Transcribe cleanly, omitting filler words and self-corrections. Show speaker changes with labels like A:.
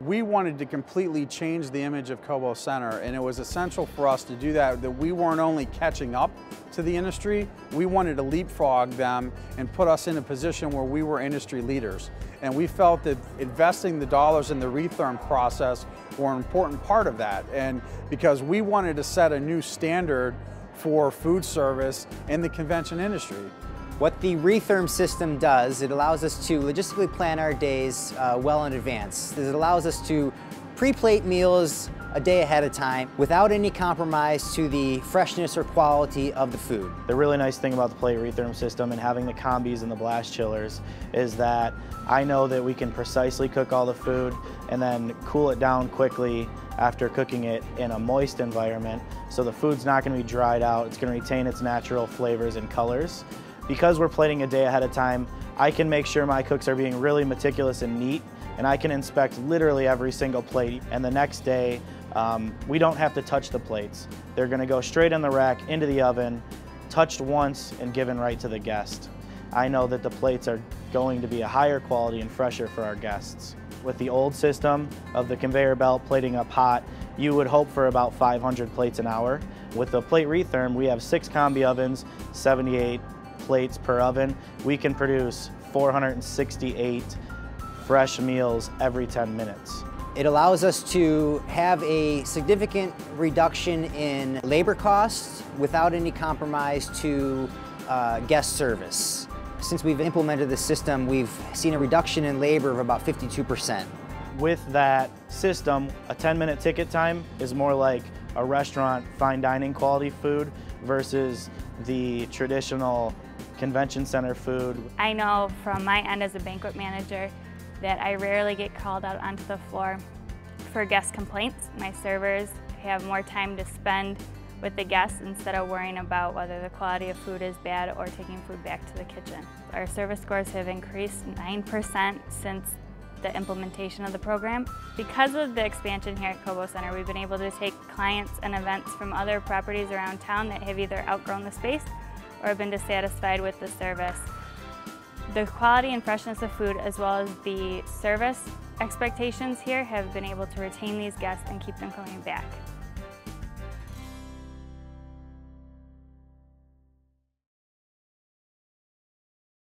A: We wanted to completely change the image of Cobo Center, and it was essential for us to do that we weren't only catching up to the industry, we wanted to leapfrog them and put us in a position where we were industry leaders. And we felt that investing the dollars in the retherm process were an important part of that, and because we wanted to set a new standard for food service in the convention industry.
B: What the retherm system does, it allows us to logistically plan our days well in advance. It allows us to pre-plate meals a day ahead of time without any compromise to the freshness or quality of the food.
C: The really nice thing about the plate retherm system and having the combis and the blast chillers is that I know that we can precisely cook all the food and then cool it down quickly after cooking it in a moist environment, so the food's not going to be dried out. It's going to retain its natural flavors and colors. Because we're plating a day ahead of time, I can make sure my cooks are being really meticulous and neat, and I can inspect literally every single plate. And the next day, we don't have to touch the plates. They're gonna go straight in the rack, into the oven, touched once, and given right to the guest. I know that the plates are going to be a higher quality and fresher for our guests. With the old system of the conveyor belt plating up hot, you would hope for about 500 plates an hour. With the plate retherm, we have 6 combi ovens, 78 plates per oven. We can produce 468 fresh meals every 10 minutes.
B: It allows us to have a significant reduction in labor costs without any compromise to guest service. Since we've implemented the system, we've seen a reduction in labor of about 52%.
C: With that system, a 10-minute ticket time is more like a restaurant fine dining quality food versus the traditional convention center food.
D: I know from my end as a banquet manager that I rarely get called out onto the floor for guest complaints. My servers have more time to spend with the guests instead of worrying about whether the quality of food is bad or taking food back to the kitchen. Our service scores have increased 9% since the implementation of the program. Because of the expansion here at Cobo Center, we've been able to take clients and events from other properties around town that have either outgrown the space or been dissatisfied with the service. The quality and freshness of food, as well as the service expectations here, have been able to retain these guests and keep them coming back.